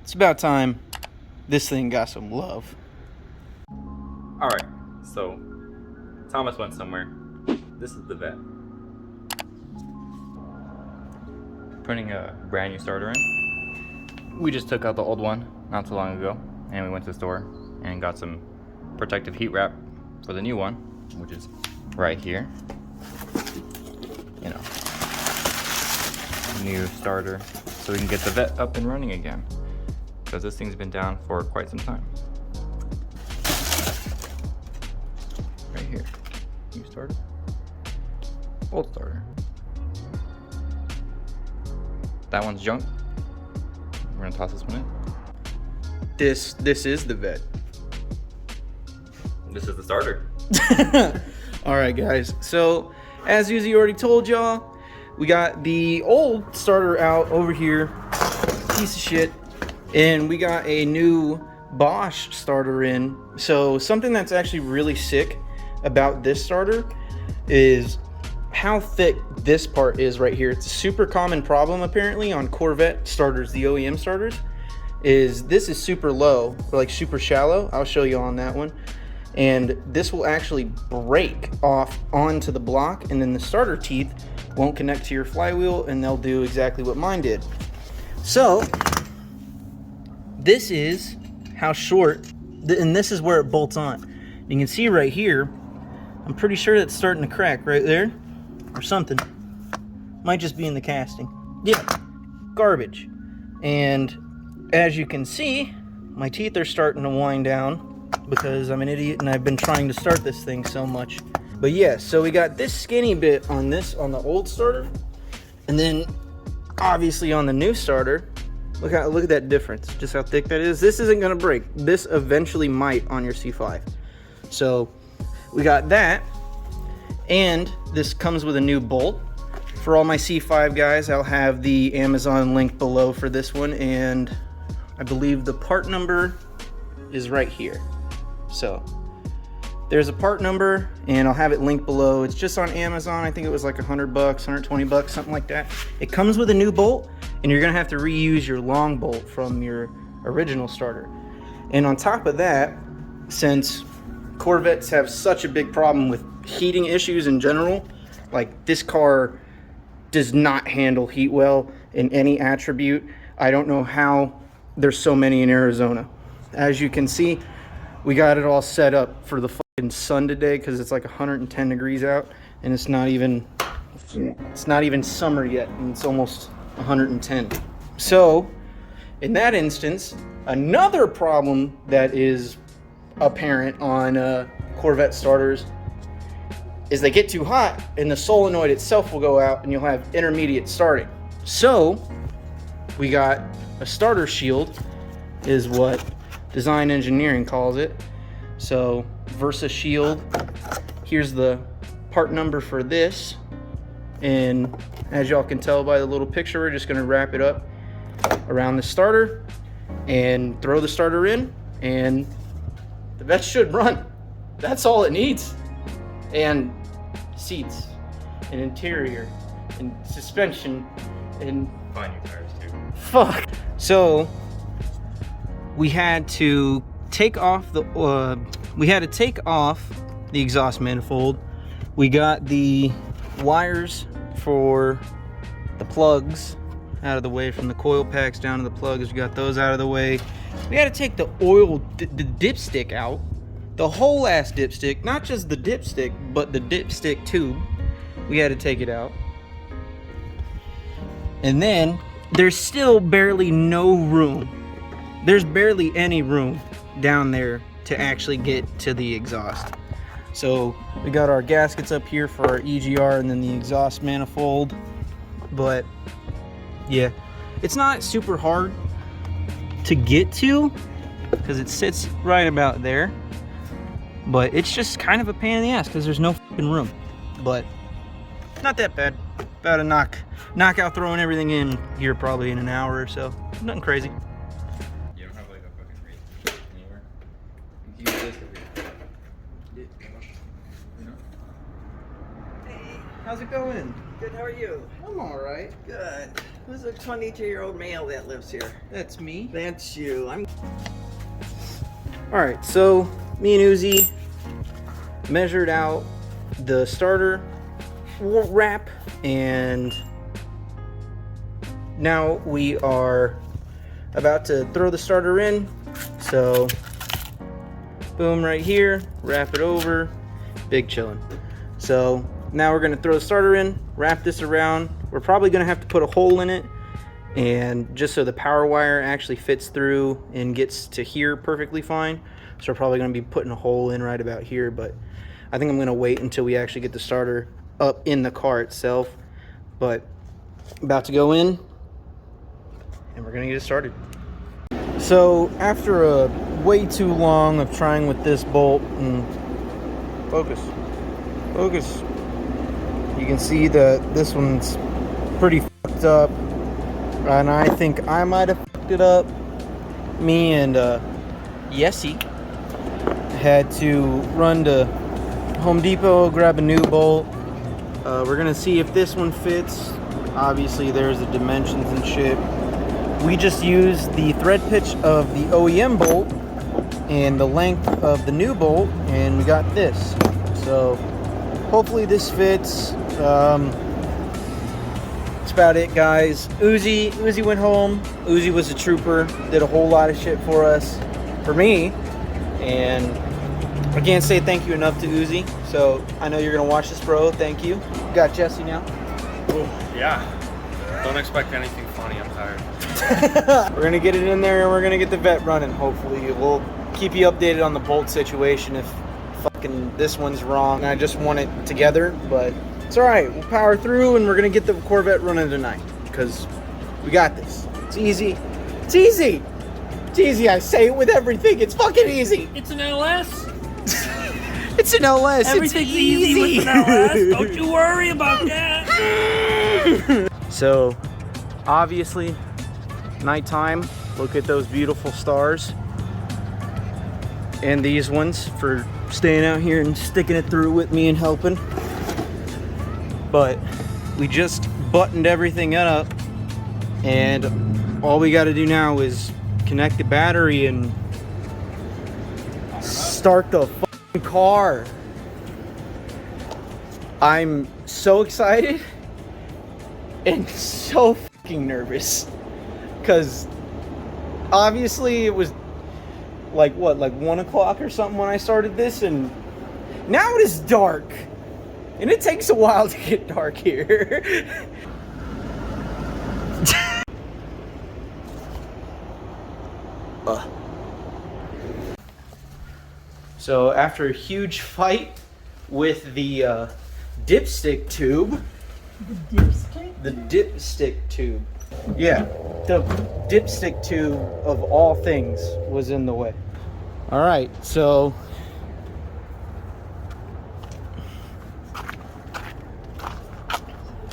It's about time this thing got some love. Alright, so Thomas went somewhere. This is the vet. Putting a brand new starter in. We just took out the old one not too long ago, and we went to the store and got some protective heat wrap for the new one, which is right here. You know, new starter, so we can get the vet up and running again, because this thing's been down for quite some time. Right here, new starter, old starter. That one's junk. We're gonna toss this one in. This is the vet. This is the starter. All right, guys. So, as Uzi already told y'all, we got the old starter out over here, piece of shit, and we got a new Bosch starter in. So, something that's actually really sick about this starter is how thick this part is right here. It's a super common problem apparently on Corvette starters, the OEM starters, is this is super low, or like super shallow. I'll show you on that one. And this will actually break off onto the block, and then the starter teeth won't connect to your flywheel, and they'll do exactly what mine did. So this is how short, and this is where it bolts on. You can see right here, I'm pretty sure that's starting to crack right there, or something. Might just be in the casting. Yeah, garbage. And as you can see, my teeth are starting to wind down because I'm an idiot and I've been trying to start this thing so much. But yeah, so we got this skinny bit on this, on the old starter, and then obviously on the new starter, look at that difference, just how thick that is. This isn't gonna break. This eventually might on your C5. So we got that, and this comes with a new bolt. For all my C5 guys, I'll have the Amazon link below for this one, and I believe the part number is right here. So there's a part number, and I'll have it linked below. It's just on Amazon. I think it was like $100, $120, something like that. It comes with a new bolt, and you're gonna have to reuse your long bolt from your original starter. And on top of that, since Corvettes have such a big problem with heating issues in general, like this car does not handle heat well in any attribute. I don't know how there's so many in Arizona. As you can see, we got it all set up for the fucking sun today because it's like 110 degrees out, and it's not even summer yet, and it's almost 110. So in that instance, another problem that is apparent on Corvette starters is they get too hot and the solenoid itself will go out and you'll have intermediate starting. So we got a starter shield, is what design engineering calls it. So Versa shield, here's the part number for this, and as y'all can tell by the little picture, we're just gonna wrap it up around the starter and throw the starter in, and the vet should run. That's all it needs. And seats and interior and suspension and Find your tires too. fuck. So we had to take off the exhaust manifold. We got the wires for the plugs out of the way, from the coil packs down to the plugs. We got those out of the way. We had to take the the dipstick out, the whole ass dipstick, not just the dipstick, but the dipstick tube. We had to take it out. And then there's still barely no room. There's barely any room down there to actually get to the exhaust. So we got our gaskets up here for our EGR and then the exhaust manifold. But yeah, it's not super hard to get to because it sits right about there. But it's just kind of a pain in the ass because there's no fucking room. But not that bad. About to knock out throwing everything in here probably in an hour or so. Nothing crazy. You don't have like a fucking reach anywhere? You can use this over here. You know? Hey, how's it going? Good, how are you? I'm alright. Good. Who's a 22-year-old male that lives here? That's me. That's you. All right, so me and Uzi measured out the starter wrap, and now we are about to throw the starter in. So boom, right here, wrap it over, big chillin'. So now we're gonna throw the starter in, wrap this around. We're probably gonna have to put a hole in it, and just so the power wire actually fits through and gets to here perfectly fine. So we're probably gonna be putting a hole in right about here, but I think I'm gonna wait until we actually get the starter up in the car itself. But about to go in, and we're gonna get it started. So after a way too long of trying with this bolt, and focus, you can see that this one's pretty fucked up, and I think I might have fucked it up. Me and Yessie had to run to Home Depot, grab a new bolt. We're gonna see if this one fits. Obviously there's the dimensions and shit. We just used the thread pitch of the OEM bolt and the length of the new bolt, and we got this. So hopefully this fits. That's about it, guys. Uzi went home. Uzi was a trooper, did a whole lot of shit for us, for me, and I can't say thank you enough to Uzi. So I know you're gonna watch this, bro. Thank you. You got Jesse now. Ooh, yeah. Don't expect anything funny. I'm tired. We're gonna get it in there and we're gonna get the vet running. Hopefully, we'll keep you updated on the bolt situation if fucking this one's wrong. I just want it together, but it's all right. We'll power through and we're gonna get the Corvette running tonight because we got this. It's easy. It's easy. It's easy. I say it with everything. It's fucking easy. It's an LS. It's an LS. Everything's it's easy with an LS. Don't you worry about that. So, obviously, nighttime. Look at those beautiful stars. And these ones for staying out here and sticking it through with me and helping. But we just buttoned everything up, and all we got to do now is connect the battery and start the fucking car. I'm so excited and so fucking nervous, because obviously it was like 1 o'clock or something when I started this, and now it is dark, and it takes a while to get dark here. So after a huge fight with the dipstick tube. The dipstick? The dipstick tube. Yeah, the dipstick tube of all things was in the way. All right, so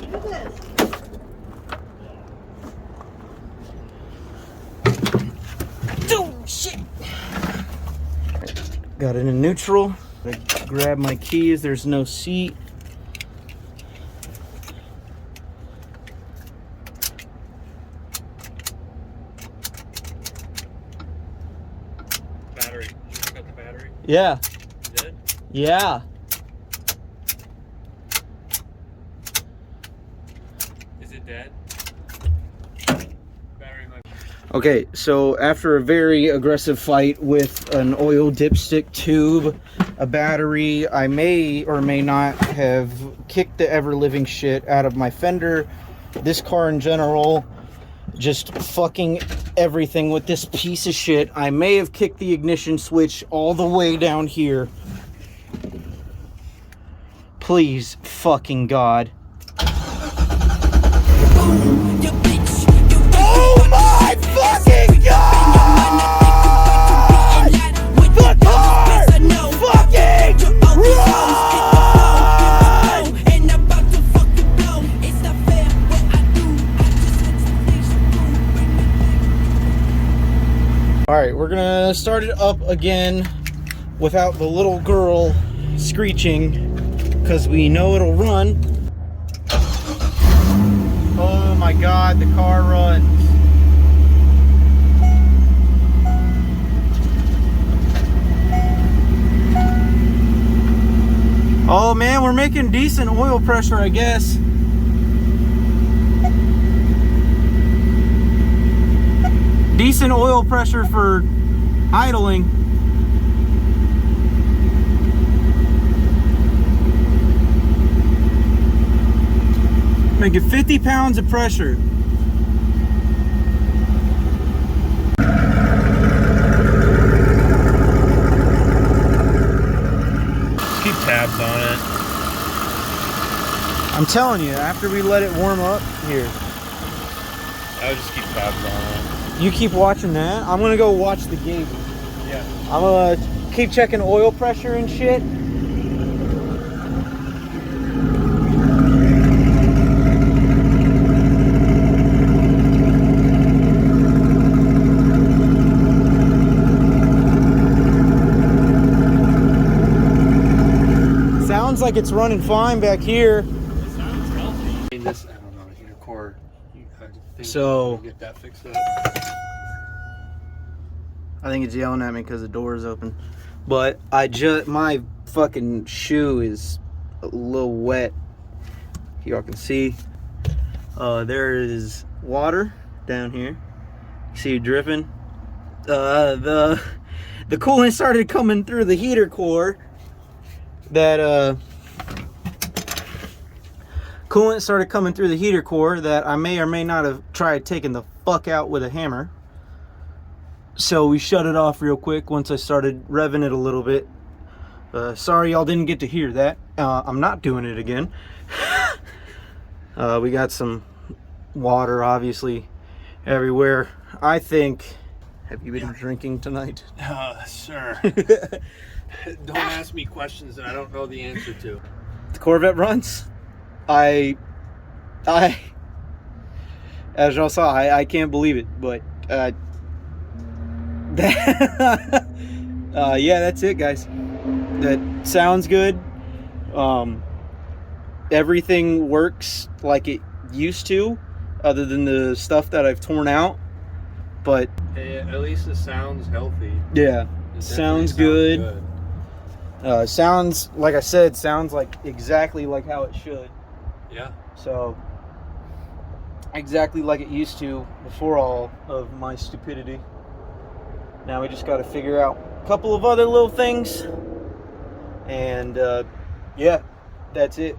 Look at this. oh shit! Got it in neutral. I grab my keys. There's no seat. Battery. Did you look at the battery? Yeah. You did? Yeah. Is it dead? Battery might be. Okay, so after a very aggressive fight with an oil dipstick tube, a battery, I may or may not have kicked the ever-living shit out of my fender, this car in general, just fucking everything with this piece of shit. I may have kicked the ignition switch all the way down here. Please, fucking God. Oh my fucking God! The car! Fucking run! Alright, we're gonna start it up again without the little girl screeching, because we know it'll run. Oh my my God, the car runs. Oh man, we're making decent oil pressure, I guess. Decent oil pressure for idling. Making 50 pounds of pressure. Keep tabs on it. I'm telling you, after we let it warm up, here. I would just keep tabs on You keep watching that. I'm gonna go watch the gauge. it. Yeah. I'm gonna keep checking oil pressure and shit. Sounds like it's running fine back here. This, I don't know, your core. I think So- you get that fixed up. I think it's yelling at me because the door is open. But my fucking shoe is a little wet. Y'all can see. There is water down here. See it dripping. The coolant started coming through the heater core. Coolant started coming through the heater core that I may or may not have tried taking the fuck out with a hammer. So we shut it off real quick once I started revving it a little bit. Sorry y'all didn't get to hear that. I'm not doing it again. We got some water obviously everywhere. I think, have you been drinking tonight? Sir. Don't ask me questions that I don't know the answer to. The Corvette runs. As y'all saw, I can't believe it, but yeah, that's it, guys. That sounds good. Everything works like it used to, other than the stuff that I've torn out. But Hey, at least it sounds healthy. yeah, It sounds definitely good. Sounds, like I said, sounds like exactly like how it should. Yeah. So, exactly like it used to before all of my stupidity. Now we just got to figure out a couple of other little things. And, yeah, that's it.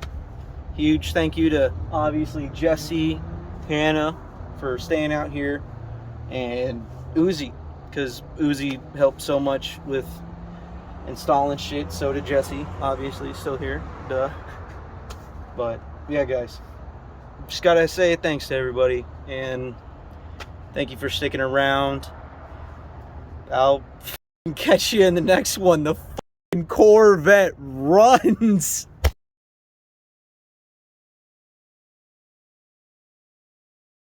Huge thank you to, obviously, Jesse, Hannah, for staying out here. And Uzi, because Uzi helped so much with installing shit. So did Jesse, obviously, still here. Duh. But yeah, guys, just gotta say thanks to everybody, and thank you for sticking around. I'll catch you in the next one. The fucking Corvette runs.